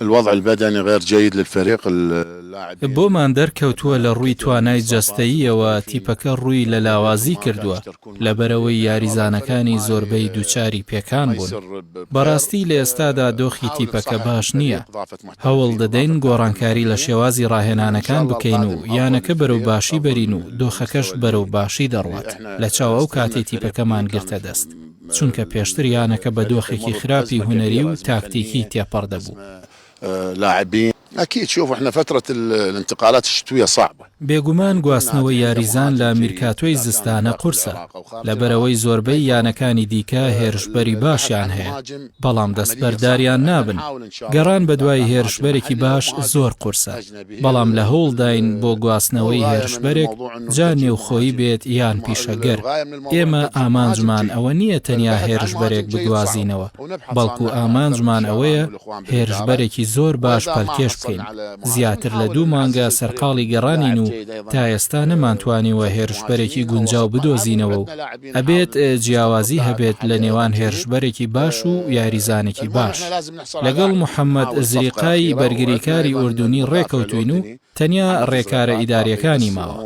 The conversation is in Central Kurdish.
الوضع البدني غير جيد للفريق. بۆمان دەرکەوتووە لە ڕووی توانای جەستەییەوە تیپەکە ڕووی لە لاوازی کردووە لەبەرەوەی یاریزانەکانی زۆربەی دووچاری پێکان بوون. بەڕاستی لە ئێستادا دۆخی تیپەکە باش نییە. هەوڵ دەدەین گۆڕانکاری لە شێوازی ڕاهێنانەکان بکەین و یانەکە بەرەو باشی بەرین و دۆخەکەش بەرەو باشی دەڕوات لە چاو ئەو کاتێ تیپەکەمان گرتە دەست، چونکە پێشتر یانەکە بە دۆخێکی خراپی هونەری و تاکتیکی تێپەڕ دەبوو. لاعبين أكيد شوفوا إحنا فترة الانتقالات الشتوية صعبة. بێگومان گواستنەوەی یاریزان لە میرکاتۆی زستانە قورسە لەبەرەوەی زۆربەی یانەکانی دیکە هێرشبەری باشیان هەیە، بەڵام دەستبەرداریان نابن. گەڕان بە دوای هێرشبەرێکی باش زۆر قورسە، بەڵام لە هەوڵداین بۆ گواستنەوەی هێرشبەرێک جا نێوخۆیی بێت یان پیشەگەر. ئێمە ئامانجمان ئەوە نییە تەنیا هێرشبەرێک بگوازینەوە، بەڵکو ئامانجمان ئەوەیە هێرشبەرێکی زۆر باش پەلکێش بکەین. زیاتر لە 2 مانگە سەرقاڵی گەڕانین و تا ئێستا نەمانتوانیوە هێرشبەرێکی گونجاو بدۆزینەوە و ئەبێت جیاوازی هەبێت لە نێوان هێرشبەرێکی باش و یاریزانێکی باش. لەگەڵ محەممەد زریقای بەرگریکاری ئوردونی ڕێکەوتوین و تەنیا ڕێکارە ئیداریەکانی ماوە.